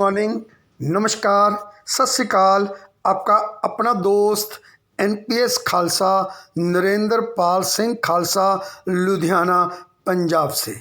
Morning, नमस्कार, सत श्री अकाल। आपका अपना दोस्त एनपीएस खालसा नरेंद्र पाल सिंह खालसा लुधियाना पंजाब से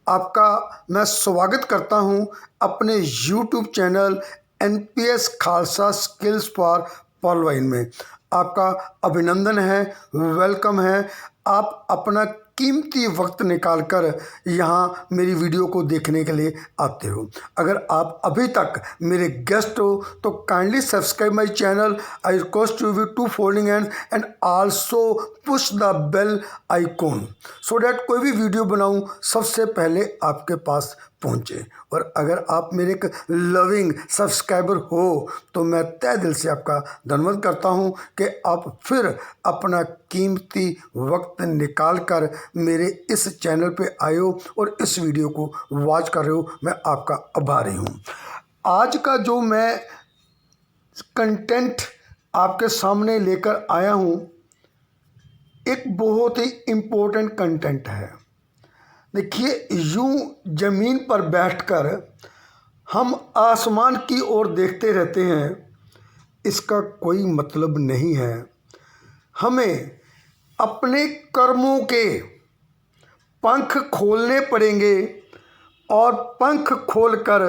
आपका मैं स्वागत करता हूं अपने YouTube channel NPS Khalsa skills for पॉलवाइन में। आपका अभिनंदन है, वेलकम है। आप अपना कीमती वक्त निकालकर यहाँ मेरी वीडियो को देखने के लिए आते हो। अगर आप अभी तक मेरे गेस्ट हो तो kindly subscribe my channel. I request you with two folding hand and also push the bell icon so that कोई भी वीडियो बनाऊं सबसे पहले आपके पास पहुंचे। और अगर आप मेरे एक लविंग सब्सक्राइबर हो तो मैं तहे दिल से आपका धन्यवाद करता हूं कि आप फिर अपना कीमती वक्त निकाल कर मेरे इस चैनल पे आए हो और इस वीडियो को वॉच कर रहे हो। मैं आपका आभारी हूं। आज का जो मैं कंटेंट आपके सामने लेकर आया हूं एक बहुत ही इम्पोर्टेंट कंटेंट है। देखिए, यूं ज़मीन पर बैठकर हम आसमान की ओर देखते रहते हैं, इसका कोई मतलब नहीं है। हमें अपने कर्मों के पंख खोलने पड़ेंगे और पंख खोलकर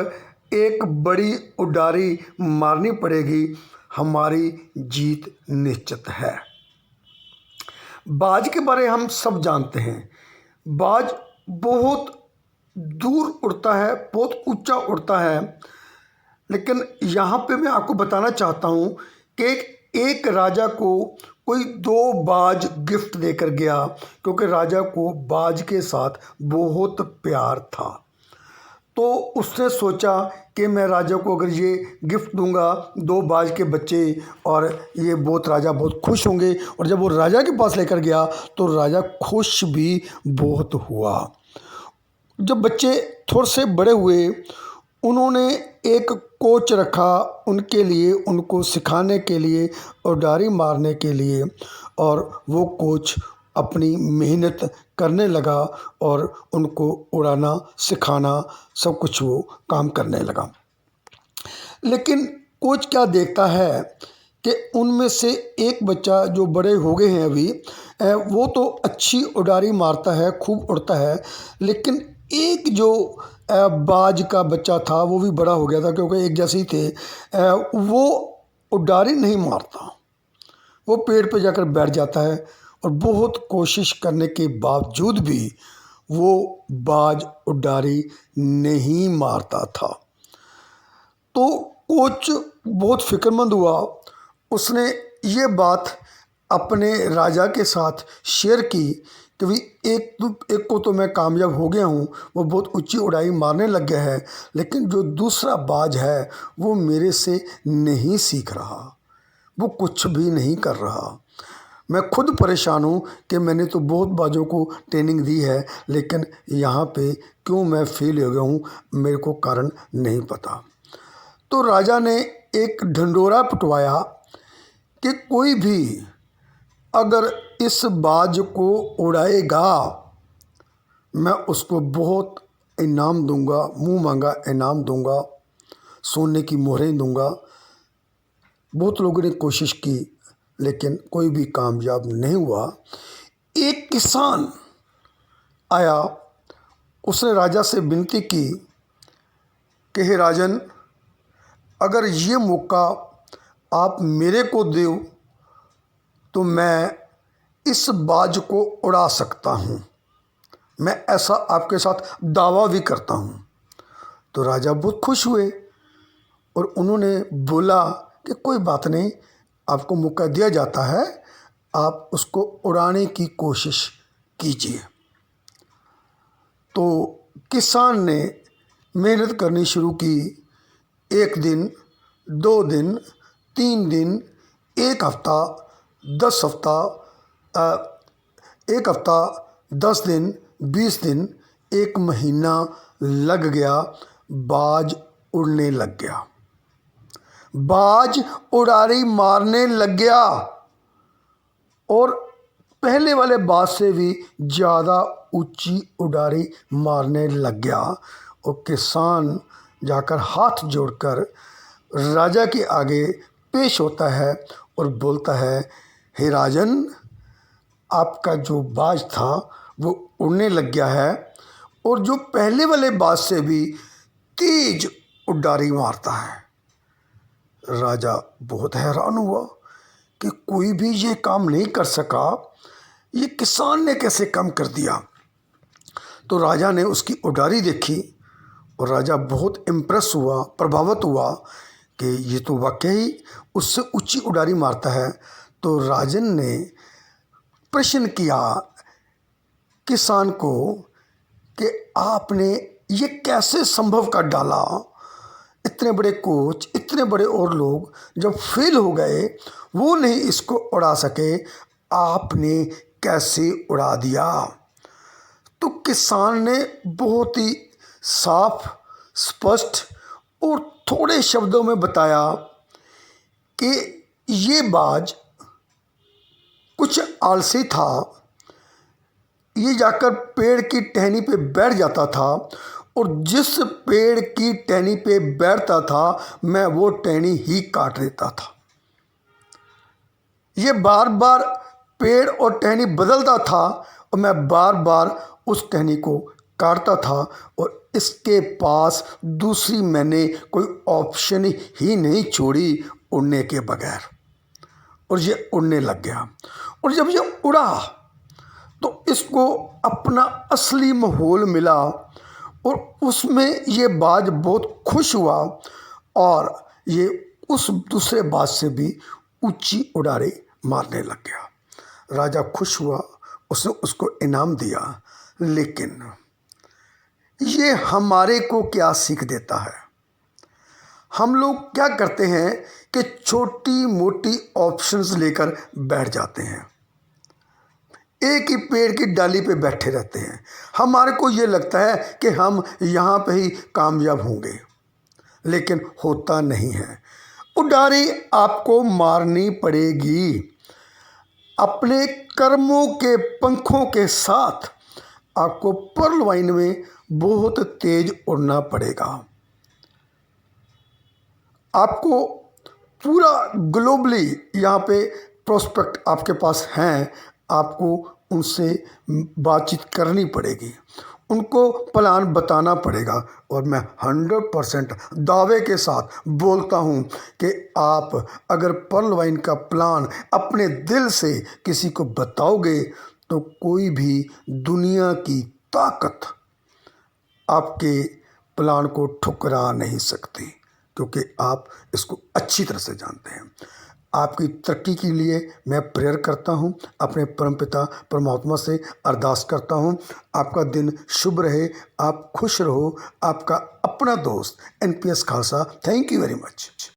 एक बड़ी उड़ारी मारनी पड़ेगी। हमारी जीत निश्चित है। बाज के बारे हम सब जानते हैं। बाज बहुत दूर उड़ता है, बहुत ऊंचा उड़ता है। लेकिन यहाँ पे मैं आपको बताना चाहता हूँ कि एक राजा को कोई 2 बाज गिफ्ट देकर गया, क्योंकि राजा को बाज के साथ बहुत प्यार था। तो उसने सोचा कि मैं राजा को अगर ये गिफ्ट दूंगा 2 बाज के बच्चे, और ये राजा बहुत खुश होंगे। और जब वो राजा के पास लेकर गया तो राजा खुश भी बहुत हुआ। जब बच्चे थोड़े से बड़े हुए, उन्होंने एक कोच रखा उनके लिए, उनको सिखाने के लिए, उड़ारी मारने के लिए। और वो कोच अपनी मेहनत करने लगा और उनको उड़ाना सिखाना सब कुछ वो काम करने लगा। लेकिन कोच क्या देखता है कि उनमें से एक बच्चा जो बड़े हो गए हैं अभी, वो तो अच्छी उड़ारी मारता है, खूब उड़ता है। लेकिन एक जो बाज का बच्चा था वो भी बड़ा हो गया था, क्योंकि एक जैसे ही थे, वो उड़ारी नहीं मारता। वो पेड़ पे जाकर बैठ जाता है और बहुत कोशिश करने के बावजूद भी वो बाज उड़ारी नहीं मारता था। तो कोच बहुत फिक्रमंद हुआ। उसने ये बात अपने राजा के साथ शेयर की कि भाई एक को तो मैं कामयाब हो गया हूँ, वो बहुत ऊंची उड़ाई मारने लग गया है, लेकिन जो दूसरा बाज है वो मेरे से नहीं सीख रहा, वो कुछ भी नहीं कर रहा। मैं खुद परेशान हूँ कि मैंने तो बहुत बाजों को ट्रेनिंग दी है, लेकिन यहाँ पे क्यों मैं फेल हो गया हूँ, मेरे को कारण नहीं पता। तो राजा ने एक ढंढोरा पिटवाया कि कोई भी अगर इस बाज को उड़ाएगा मैं उसको बहुत इनाम दूंगा, मुंह मांगा इनाम दूंगा, सोने की मोहरें दूंगा। बहुत लोगों ने कोशिश की लेकिन कोई भी कामयाब नहीं हुआ। एक किसान आया, उसने राजा से विनती की कि हे राजन, अगर ये मौका आप मेरे को दो तो मैं इस बाज को उड़ा सकता हूँ, मैं ऐसा आपके साथ दावा भी करता हूँ। तो राजा बहुत खुश हुए और उन्होंने बोला कि कोई बात नहीं, आपको मौका दिया जाता है, आप उसको उड़ाने की कोशिश कीजिए। तो किसान ने मेहनत करनी शुरू की। 1 दिन, 2 दिन, 3 दिन, 1 हफ्ता, 10 हफ्ता, 1 हफ्ता, 10 दिन, 20 दिन, 1 महीना लग गया। बाज उड़ने लग गया, बाज उड़ारी मारने लग गया और पहले वाले बाज से भी ज़्यादा ऊंची उड़ारी मारने लग गया। और किसान जाकर हाथ जोड़कर राजा के आगे पेश होता है और बोलता है, हे राजन, आपका जो बाज था वो उड़ने लग गया है और जो पहले वाले बाज से भी तेज उडारी मारता है। राजा बहुत हैरान हुआ कि कोई भी ये काम नहीं कर सका, ये किसान ने कैसे काम कर दिया। तो राजा ने उसकी उडारी देखी और राजा बहुत इम्प्रेस हुआ, प्रभावित हुआ कि ये तो वाकई उससे ऊंची उडारी मारता है। तो राजन ने प्रश्न किया किसान को कि आपने ये कैसे संभव कर डाला, इतने बड़े कोच, इतने बड़े और लोग जब फेल हो गए, वो नहीं इसको उड़ा सके, आपने कैसे उड़ा दिया। तो किसान ने बहुत ही साफ, स्पष्ट और थोड़े शब्दों में बताया कि ये बाज कुछ आलसी था, ये जाकर पेड़ की टहनी पे बैठ जाता था और जिस पेड़ की टहनी पे बैठता था मैं वो टहनी ही काट देता था। ये बार बार पेड़ और टहनी बदलता था और मैं बार बार उस टहनी को काटता था और इसके पास दूसरी मैंने कोई ऑप्शन ही नहीं छोड़ी उड़ने के बगैर, और ये उड़ने लग गया। और जब ये उड़ा तो इसको अपना असली माहौल मिला और उसमें ये बाज बहुत खुश हुआ और ये उस दूसरे बाज से भी ऊंची उड़ारी मारने लग गया। राजा खुश हुआ, उसने उसको इनाम दिया। लेकिन ये हमारे को क्या सीख देता है? हम लोग क्या करते हैं कि छोटी मोटी ऑप्शंस लेकर बैठ जाते हैं, एक ही पेड़ की डाली पे बैठे रहते हैं। हमारे को ये लगता है कि हम यहाँ पे ही कामयाब होंगे, लेकिन होता नहीं है। उडारी आपको मारनी पड़ेगी, अपने कर्मों के पंखों के साथ आपको पर्ल वाइन में बहुत तेज उड़ना पड़ेगा। आपको पूरा ग्लोबली यहाँ पे प्रोस्पेक्ट आपके पास हैं, आपको उनसे बातचीत करनी पड़ेगी, उनको प्लान बताना पड़ेगा। और मैं 100% दावे के साथ बोलता हूँ कि आप अगर पर्ल वाइन का प्लान अपने दिल से किसी को बताओगे तो कोई भी दुनिया की ताकत आपके प्लान को ठुकरा नहीं सकती, क्योंकि आप इसको अच्छी तरह से जानते हैं। आपकी तरक्की के लिए मैं प्रेयर करता हूं, अपने परमपिता परमात्मा से अरदास करता हूं। आपका दिन शुभ रहे, आप खुश रहो। आपका अपना दोस्त NPS Khalsa. Thank you very much.